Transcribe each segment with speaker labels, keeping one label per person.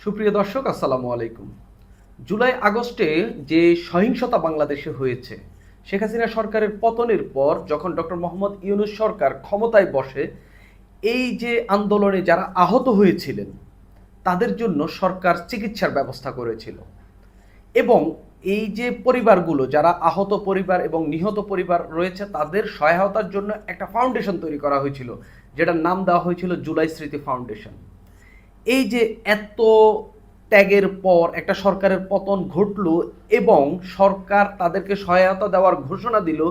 Speaker 1: সুপ্রিয় দর্শক, আসসালামু আলাইকুম। জুলাই আগস্টে যে সহিংসতা বাংলাদেশে হয়েছে, শেখ হাসিনা সরকারের পতনের পর যখন ডক্টর মোহাম্মদ ইউনূস সরকার ক্ষমতায় বসে, এই যে আন্দোলনে যারা আহত হয়েছিলেন তাদের জন্য সরকার চিকিৎসার ব্যবস্থা করেছিল। এবং এই যে পরিবারগুলো যারা আহত পরিবার এবং নিহত পরিবার রয়েছে তাদের সহায়তার জন্য একটা ফাউন্ডেশন তৈরি করা হয়েছিল, যেটার নাম দেওয়া হয়েছিল জুলাই স্মৃতি ফাউন্ডেশন। এই যে এত ত্যাগের পর একটা সরকারের পতন ঘটলো এবং সরকার তাদেরকে সহায়তা দেওয়ার ঘোষণা দিল,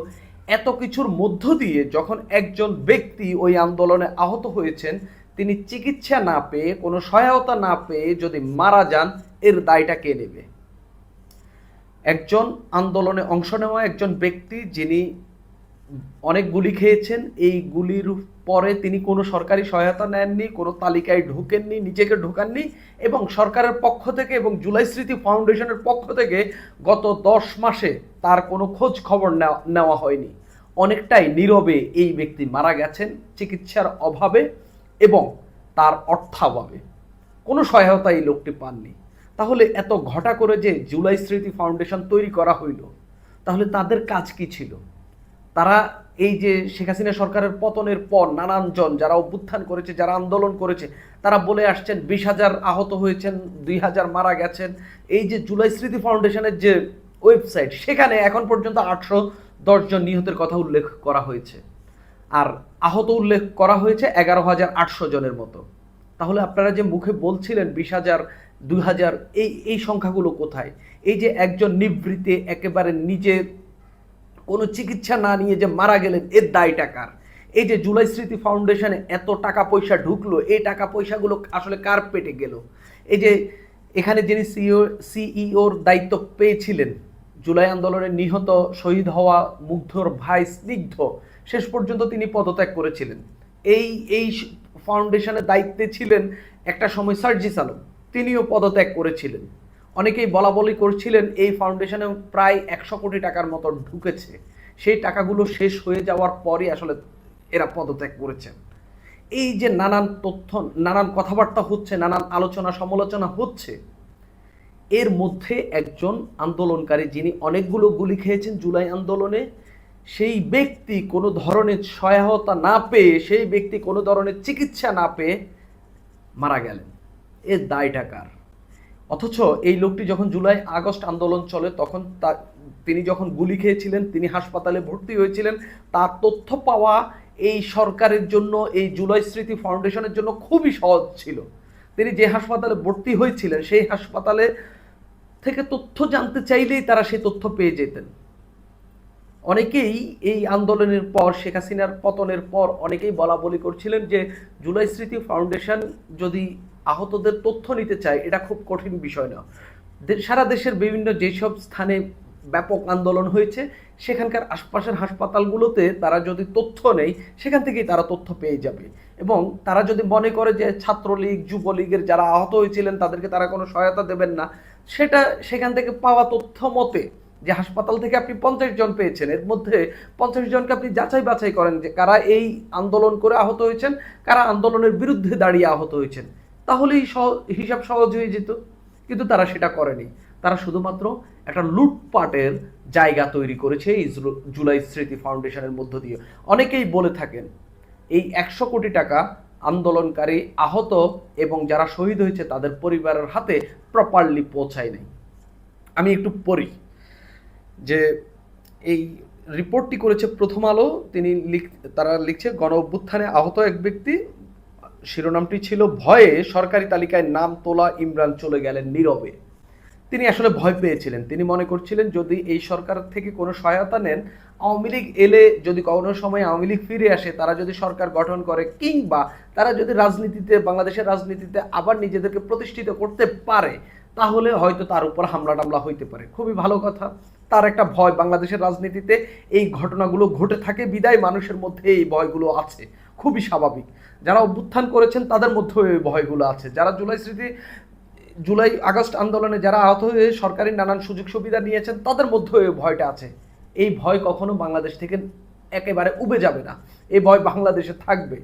Speaker 1: এত কিছুর মধ্য দিয়ে যখন একজন ব্যক্তি ওই আন্দোলনে আহত হয়েছেন, তিনি চিকিৎসা না পেয়ে, কোনো সহায়তা না পেয়ে যদি মারা যান, এর দায়টা কে নেবে? একজন আন্দোলনে অংশ নেওয়া একজন ব্যক্তি, যিনি অনেক গুলি খেয়েছেন, এই গুলির পরে তিনি কোনো সরকারি সহায়তা নেননি, কোনো তালিকায় ঢোকেননি, নিজেকে ঢোকাননি, এবং সরকারের পক্ষ থেকে এবং জুলাই স্মৃতি ফাউন্ডেশনের পক্ষ থেকে গত ১০ মাসে তার কোনো খোঁজ খবর নেওয়া হয়নি। অনেকটাই নীরবে এই ব্যক্তি মারা গেছেন চিকিৎসার অভাবে এবং তার অর্থাভাবে। কোনো সহায়তা এই লোকটি পাননি। তাহলে এত ঘটা করে যে জুলাই স্মৃতি ফাউন্ডেশন তৈরি করা হইল, তাহলে তাদের কাজ কি ছিল? তারা এই যে শেখ হাসিনা সরকারের পতনের পর নানান জন যারা অভ্যুত্থান করেছে, যারা আন্দোলন করেছে, তারা বলে আসছেন ২০,০০০ আহত হয়েছেন, ২০০০ মারা গেছেন। এই যে জুলাই স্মৃতি ফাউন্ডেশনের যে ওয়েবসাইট, সেখানে এখন পর্যন্ত ৮১০ জন নিহতের কথা উল্লেখ করা হয়েছে, আর আহত উল্লেখ করা হয়েছে ১১,৮০০ জনের মতো। তাহলে আপনারা যে মুখে বলছিলেন ২০,০০০, ২০০০, এই সংখ্যাগুলো কোথায়? এই যে একজন নিভৃতে একেবারে নিজে কোনো চিকিৎসা না নিয়ে যে মারা গেলেন, এর দায়টা কার? এই যে জুলাই স্মৃতি ফাউন্ডেশনে এত টাকা পয়সা ঢুকলো, এই টাকা পয়সাগুলো আসলে কার পেটে গেল? এই যে এখানে যিনি সিইওর দায়িত্ব পেয়েছিলেন, জুলাই আন্দোলনে নিহত শহীদ হওয়া মুগ্ধর ভাই স্নিগ্ধ, শেষ পর্যন্ত তিনি পদত্যাগ করেছিলেন। এই এই ফাউন্ডেশনের দায়িত্বে ছিলেন একটা সময় সার্জিস আলম, তিনিও পদত্যাগ করেছিলেন। অনেকেই বলা বলি করছিলেন এই ফাউন্ডেশনে প্রায় ১০০ কোটি টাকার মতো ঢুকেছে, সেই টাকাগুলো শেষ হয়ে যাওয়ার পরই আসলে এরা পদত্যাগ করেছেন। এই যে নানান তথ্য, নানান কথাবার্তা হচ্ছে, নানান আলোচনা সমালোচনা হচ্ছে, এর মধ্যে একজন আন্দোলনকারী যিনি অনেকগুলো গুলি খেয়েছেন জুলাই আন্দোলনে, সেই ব্যক্তি কোনো ধরনের সহায়তা না পেয়ে, সেই ব্যক্তি কোনো ধরনের চিকিৎসা না পেয়ে মারা গেলেন। এর দায়টা কার? অথচ এই লোকটি যখন জুলাই আগস্ট আন্দোলন চলে তখন তিনি যখন গুলি খেয়েছিলেন, তিনি হাসপাতালে ভর্তি হয়েছিলেন, তার তথ্য পাওয়া এই সরকারের জন্য, এই জুলাই স্মৃতি ফাউন্ডেশনের জন্য খুবই সহজ ছিল। তিনি যে হাসপাতালে ভর্তি হয়েছিলেন সেই হাসপাতালে থেকে তথ্য জানতে চাইলেই তারা সেই তথ্য পেয়ে যেতেন। অনেকেই এই আন্দোলনের পর, শেখ হাসিনার পতনের পর অনেকেই বলা বলি করছিলেন যে জুলাই স্মৃতি ফাউন্ডেশন যদি আহতদের তথ্য নিতে চায়, এটা খুব কঠিন বিষয় না। সারা দেশের বিভিন্ন যেসব স্থানে ব্যাপক আন্দোলন হয়েছে, সেখানকার আশপাশের হাসপাতালগুলোতে তারা যদি তথ্য নেয়, সেখান থেকেই তারা তথ্য পেয়ে যাবে। এবং তারা যদি মনে করে যে ছাত্রলীগ, যুবলীগের যারা আহত হয়েছিলেন তাদেরকে তারা কোনো সহায়তা দেবেন না, সেটা সেখান থেকে পাওয়া তথ্য মতে যে হাসপাতাল থেকে আপনি ৫০ জন পেয়েছেন, এর মধ্যে ৫০ জনকে আপনি যাচাই বাছাই করেন যে কারা এই আন্দোলন করে আহত হয়েছেন, কারা আন্দোলনের বিরুদ্ধে দাঁড়িয়ে আহত হয়েছেন, তাহলেই হিসাব সহজ হয়ে যেত। কিন্তু তারা সেটা করেনি। তারা শুধুমাত্র একটা লুটপাটের জায়গা তৈরি করেছে এই জুলাই স্মৃতি ফাউন্ডেশনের মধ্য দিয়ে। অনেকেই বলে থাকেন এই ১০০ কোটি টাকা আন্দোলনকারী, আহত এবং যারা শহীদ হয়েছে তাদের পরিবারের হাতে প্রপারলি পৌঁছায় নাই। আমি একটু পড়ি যে এই রিপোর্টটি করেছে প্রথম আলো। তারা লিখছে, গণ অভ্যুত্থানে আহত এক ব্যক্তি, শিরোনামটি ছিল ভয়ে সরকারি তালিকায় নাম তোলা ইমরান চলে গেলেন নীরবে। তিনি আসলে ভয় পেয়েছিলেন। তিনি মনে করছিলেন যদি এই সরকার থেকে কোনো সহায়তা নেন, আওয়ামী লীগ এলে, যদি কোনো সময় আওয়ামী লীগ ফিরে আসে, তারা যদি সরকার গঠন করে, কিংবা তারা যদি রাজনীতিতে, বাংলাদেশের রাজনীতিতে আবার নিজেদেরকে প্রতিষ্ঠিত করতে পারে, তাহলে হয়তো তার উপর হামলা টামলা হইতে পারে। খুবই ভালো কথা। তার একটা ভয়, বাংলাদেশের রাজনীতিতে এই ঘটনাগুলো ঘটে থাকে বিদায় মানুষের মধ্যে এই ভয়গুলো আছে, খুবই স্বাভাবিক। যারা অভ্যুত্থান করেছেন তাদের মধ্যেও এই ভয়গুলো আছে। যারা জুলাই আগস্ট আন্দোলনে যারা আহত হয়ে সরকারি নানান সুযোগ সুবিধা নিয়েছেন, তাদের মধ্যেও এই ভয়টা আছে। এই ভয় কখনো বাংলাদেশ থেকে একেবারে উবে যাবে না, এই ভয় বাংলাদেশে থাকবে।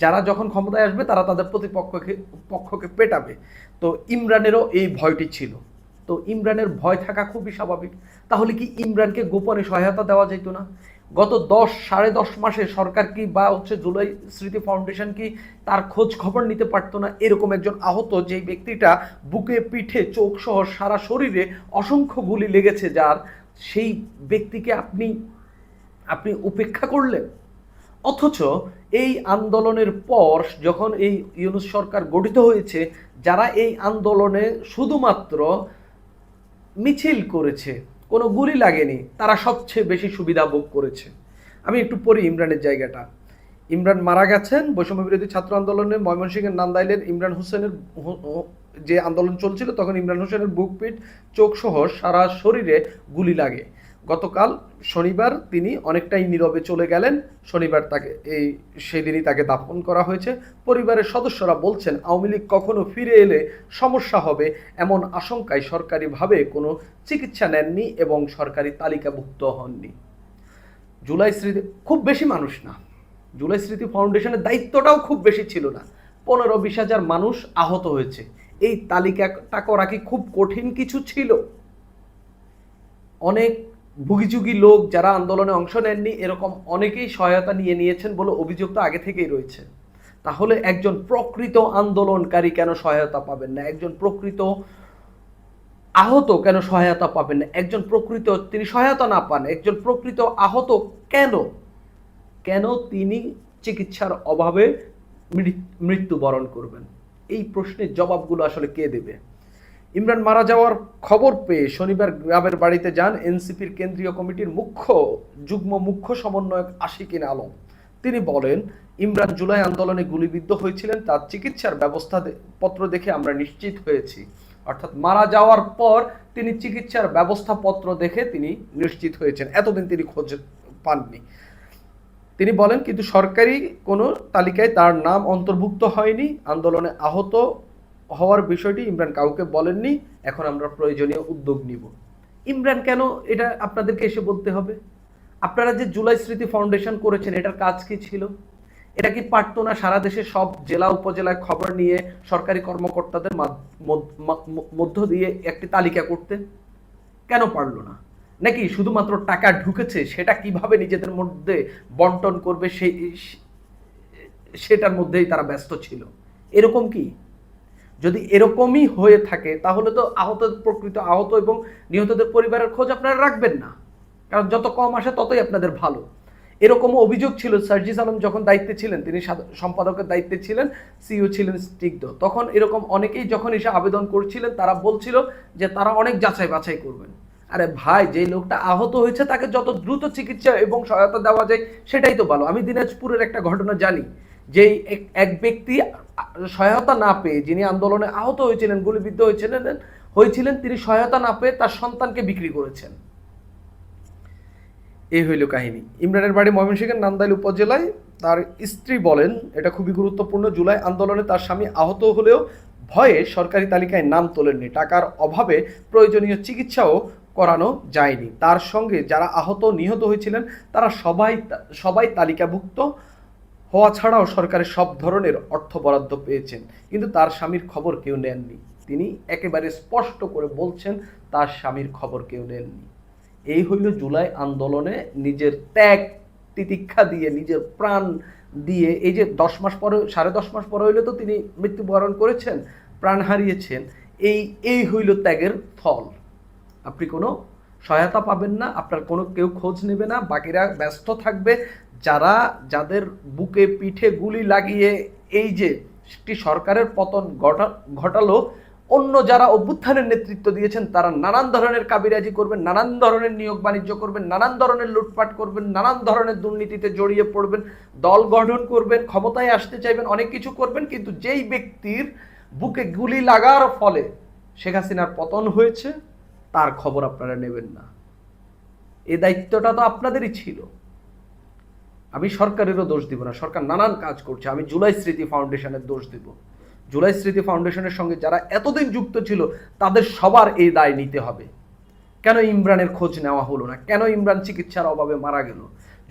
Speaker 1: যারা যখন ক্ষমতায় আসবে তারা তাদের পক্ষকে পেটাবে। তো ইমরানেরও এই ভয়টি ছিল। তো ইমরানের ভয় থাকা খুবই স্বাভাবিক। তাহলে কি ইমরানকে গোপনে সহায়তা দেওয়া যেত না? গত 10 সাড়ে 10 মাসে সরকার কি বা জুলাই স্মৃতি ফাউন্ডেশন কি তার খোঁজ খবর নিতে পারতো না? এরকম একজন আহত, যে ব্যক্তিটা বুকে পিঠে চোখ সহ সারা শরীরে অসংখ্য গুলি লেগেছে, যার সেই ব্যক্তিকে আপনি উপেক্ষা করলেন। অথচ এই আন্দোলনের পর যখন এই ইউনূস সরকার গঠিত হয়েছে, যারা এই আন্দোলনে শুধুমাত্র মিছিল করেছে, কোনো গুলি লাগেনি, তারা সবচেয়ে বেশি সুবিধা ভোগ করেছে। আমি একটু পড়ি ইমরানের জায়গাটা। ইমরান মারা গেছেন বৈষম্য বিরোধী ছাত্র আন্দোলনে ময়মনসিংহের নান্দাইলের ইমরান হোসেনের যে আন্দোলন চলছিল, তখন ইমরান হোসেনের বুক পিঠ চোখ সহ সারা শরীরে গুলি লাগে। গতকাল শনিবার তিনি অনেকটাই নীরবে চলে গেলেন। শনিবার সেদিনই তাকে দাফন করা হয়েছে। পরিবারের সদস্যরা বলছেন, আওয়ামী লীগ কখনো ফিরে এলে সমস্যা হবে এমন আশঙ্কায় সরকারিভাবে কোনো চিকিৎসা নেননি এবং সরকারি তালিকাভুক্ত হননি। জুলাই স্মৃতি খুব বেশি মানুষ না, জুলাই স্মৃতি ফাউন্ডেশনের দায়িত্বটাও খুব বেশি ছিল না। 15-20 হাজার মানুষ আহত হয়েছে। এই তালিকাটা করা কি খুব কঠিন কিছু ছিল? অনেক ভুগিচুগি লোক যারা আন্দোলনে অংশ নেননি, এরকম অনেকেই সহায়তা নিয়েছেন বলে অভিযোগ তো আগে থেকেই রয়েছে। তাহলে একজন প্রকৃত আন্দোলনকারী কেন সহায়তা পাবেন না? একজন প্রকৃত আহত কেন সহায়তা পাবেন না? একজন প্রকৃত তিনি সহায়তা না পান, একজন প্রকৃত আহত কেন তিনি চিকিৎসার অভাবে মৃত্যুবরণ করবেন? এই প্রশ্নের জবাবগুলো আসলে কে দেবে? ইমরান মারা যাওয়ার খবর পেয়ে শনিবার গ্রামের বাড়িতে যান এনসিপির কেন্দ্রীয় কমিটির যুগ্ম মুখ্য সমন্বয়ক আশিকিন আলম। তিনি বলেন, ইমরান জুলাই আন্দোলনে গুলিবিদ্ধ হয়েছিলেন, তার চিকিৎসার ব্যবস্থা পত্র দেখে আমরা নিশ্চিত হয়েছি। অর্থাৎ মারা যাওয়ার পর তিনি চিকিৎসার ব্যবস্থাপত্র দেখে তিনি নিশ্চিত হয়েছেন, এতদিন তিনি খোঁজ পাননি। তিনি বলেন, কিন্তু সরকারি কোনো তালিকায় তার নাম অন্তর্ভুক্ত হয়নি। আন্দোলনে আহত হওয়ার বিষয়টি ইমরান কাউকে বলেননি। এখন আমরা প্রয়োজনীয় উদ্যোগ নিব। ইমরান কেন এটা আপনাদেরকে এসে বলতে হবে? আপনারা যে জুলাই স্মৃতি ফাউন্ডেশন করেছেন, এটার কাজ কি ছিল? এটা কি পারতো না সারা দেশে সব জেলা উপজেলায় খবর নিয়ে সরকারি কর্মকর্তাদের মধ্য দিয়ে একটি তালিকা করতে? কেন পারলো না? নাকি শুধুমাত্র টাকা ঢুকেছে সেটা কিভাবে নিজেদের মধ্যে বন্টন করবে সেটার মধ্যেই তারা ব্যস্ত ছিল? এরকম কি? যদি এরকমই হয়ে থাকে তাহলে তো প্রকৃত আহত এবং নিহতদের পরিবারের খোঁজ আপনারা রাখবেন না, কারণ যত কম আসে ততই আপনাদের ভালো। এরকমও অভিযোগ ছিল সার্জিস আলম যখন দায়িত্বে ছিলেন, তিনি সম্পাদকের দায়িত্বে ছিলেন, সিইও ছিলেন স্নিগ্ধ, তখন এরকম অনেকেই যখন এসে আবেদন করছিলেন তারা বলছিল যে তারা অনেক যাচাই বাছাই করবেন। আরে ভাই, যে লোকটা আহত হয়েছে তাকে যত দ্রুত চিকিৎসা এবং সহায়তা দেওয়া যায় সেটাই তো ভালো। আমি দিনাজপুরের একটা ঘটনা জানি, যে এক ব্যক্তি সহায়তা না পেয়ে, যিনি আন্দোলনে আহত হয়েছিলেন, গুলিবিদ্ধ হয়েছিলেন, তিনি সহায়তা না পেয়ে তার সন্তানকে বিক্রি করেছেন। এই হইল কাহিনী। ইমরানের বাড়ি ময়মনসিংহের নান্দাইল উপজেলায়। তার স্ত্রী বলেন, এটা খুবই গুরুত্বপূর্ণ, জুলাই আন্দোলনে তার স্বামী আহত হলেও ভয়ে সরকারি তালিকায় নাম তোলেননি। টাকার অভাবে প্রয়োজনীয় চিকিৎসাও করানো যায়নি। তার সঙ্গে যারা আহত নিহত হয়েছিলেন তারা সবাই তালিকাভুক্ত হওয়া ছাড়াও সরকারের সব ধরনের অর্থ বরাদ্দ পেয়েছেন, কিন্তু তার স্বামীর খবর কেউ নেননি। তিনি একেবারে স্পষ্ট করে বলছেন তার স্বামীর খবর কেউ নেননি। এই হইল জুলাই আন্দোলনে নিজের ত্যাগ তিতিক্ষা দিয়ে, নিজের প্রাণ দিয়ে, এই যে 10 মাস পরে, 10.5 মাস পরে হইলে তো তিনি মৃত্যুবরণ করেছেন, প্রাণ হারিয়েছেন। এই হইল ত্যাগের ফল। আপনি কোনো সহায়তা পাবেন না, আপনার কেউ খোঁজ নেবে না, বাকিরা ব্যস্ত থাকবে। যাদের বুকে পিঠে গুলি লাগিয়ে এই যে একটি সরকারের পতন ঘটালো, অন্য যারা অভ্যুত্থানের নেতৃত্ব দিয়েছেন তারা নানান ধরনের কাবিরাজি করবেন, নানান ধরনের নিয়োগ বাণিজ্য করবেন, নানান ধরনের লুটপাট করবেন, নানান ধরনের দুর্নীতিতে জড়িয়ে পড়বেন, দল গঠন করবেন, ক্ষমতায় আসতে চাইবেন, অনেক কিছু করবেন। কিন্তু যেই ব্যক্তির বুকে গুলি লাগার ফলে শেখ হাসিনার পতন হয়েছে, তার খবর আপনারা নেবেন না। এই দায়িত্বটা তো আপনাদেরই ছিল। আমি সরকারেরও দোষ দিব না, সরকার নানান কাজ করছে। আমি জুলাই স্মৃতি ফাউন্ডেশনের দোষ দিব। জুলাই স্মৃতি ফাউন্ডেশনের সঙ্গে যারা এতদিন যুক্ত ছিল তাদের সবার এই দায় নিতে হবে। কেন ইমরানের খোঁজ নেওয়া হলো না? কেন ইমরান চিকিৎসার অভাবে মারা গেল?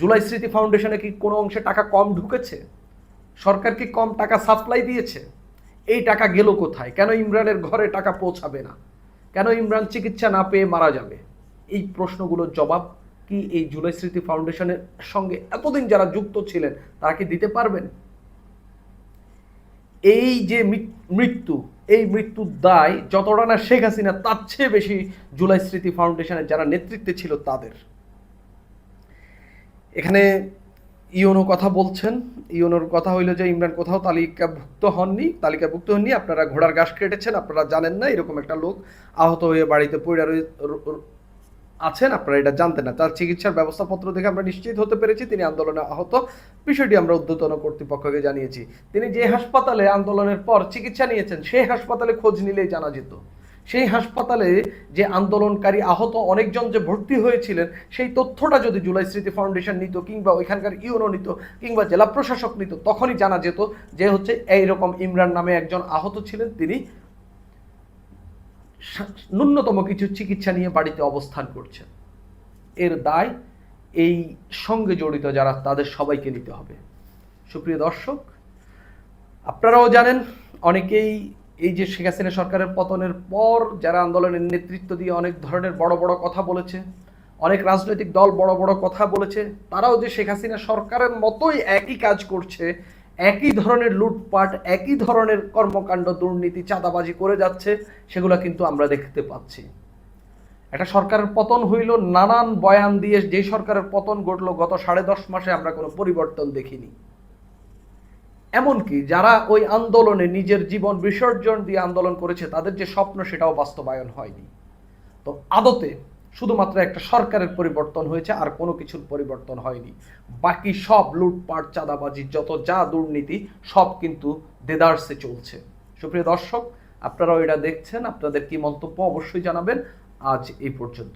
Speaker 1: জুলাই স্মৃতি ফাউন্ডেশনে কি কোনো অংশে টাকা কম ঢুকেছে? সরকার কি কম টাকা সাপ্লাই দিয়েছে? এই টাকা গেল কোথায়? কেন ইমরানের ঘরে টাকা পৌঁছাবে না? কেন ইমরান চিকিৎসা না পেয়ে মারা যাবে? এই প্রশ্নগুলোর জবাব কি এই জুলাই স্মৃতি ফাউন্ডেশনের সঙ্গে এতদিন যারা যুক্ত ছিলেন তারা কি দিতে পারবেন? এই যে মৃত্যু, এই মৃত্যুর দায় যতটা না শেখ হাসিনা, তার চেয়ে বেশি জুলাই স্মৃতি ফাউন্ডেশনের যারা নেতৃত্বে ছিল তাদের। এখানে ইউনো কথা বলছেন। ইউনোর কথা হইল যে ইমরান কোথাও তালিকাভুক্ত হননি, আপনারা ঘোড়ার ঘাস কেটেছেন, আপনারা জানেন না এরকম একটা লোক আহত হয়ে বাড়িতে পড়ে আছেন, আপনারা এটা জানতেন না। তার চিকিৎসার ব্যবস্থাপত্র দেখে আমরা নিশ্চিত হতে পেরেছি তিনি আন্দোলনে আহত। বিষয়টি আমরা ঊর্ধ্বতন কর্তৃপক্ষকে জানিয়েছি। তিনি যে হাসপাতালে আন্দোলনের পর চিকিৎসা নিয়েছেন সেই হাসপাতালে খোঁজ নিলেই জানা যেত। সেই হাসপাতালে যে আন্দোলনকারী আহত অনেকজন যে ভর্তি হয়েছিলেন সেই তথ্যটা যদি জুলাই স্মৃতি ফাউন্ডেশন নিত, কিংবা ওইখানকার ইউনো নিত, কিংবা জেলা প্রশাসক নিত, তখনই জানা যেত যে হচ্ছে এইরকম ইমরান নামে একজন আহত ছিলেন, তিনি ন্যূনতম কিছু চিকিৎসা নিয়ে বাড়িতে অবস্থান করছেন। এর দায় এই সঙ্গে জড়িত যারা তাদের সবাইকে নিতে হবে। সুপ্রিয় দর্শক, আপনারাও জানেন অনেকেই এই যে শেখ হাসিনা সরকারের পতনের পর যারা আন্দোলনের নেতৃত্ব দিয়ে অনেক ধরনের বড় বড় কথা বলেছে, অনেক রাজনৈতিক দল বড় বড় কথা বলেছে, তারাও যে শেখ হাসিনা সরকারের মতোই একই কাজ করছে, একই ধরনের লুটপাট, একই ধরনের কর্মকাণ্ড, দুর্নীতি, চাঁদাবাজি করে যাচ্ছে, সেগুলো কিন্তু আমরা দেখতে পাচ্ছি। একটা সরকারের পতন হইল নানান বয়ান দিয়ে, যে সরকারের পতন ঘটলো গত 10.5 মাসে আমরা কোনো পরিবর্তন দেখিনি। এমনকি যারা ওই আন্দোলনে নিজের জীবন বিসর্জন দিয়ে আন্দোলন করেছে তাদের যে স্বপ্ন সেটাও বাস্তবায়ন হয়নি। তো আদতে শুধুমাত্র একটা সরকারের পরিবর্তন হয়েছে, আর কোনো কিছুর পরিবর্তন হয়নি। বাকি সব লুটপাট, চাঁদাবাজি, যত যা দুর্নীতি সব কিন্তু দেদারসে চলছে। সুপ্রিয় দর্শক, আপনারাও এটা দেখছেন, আপনাদের কি মন্তব্য অবশ্যই জানাবেন। আজ এই পর্যন্ত।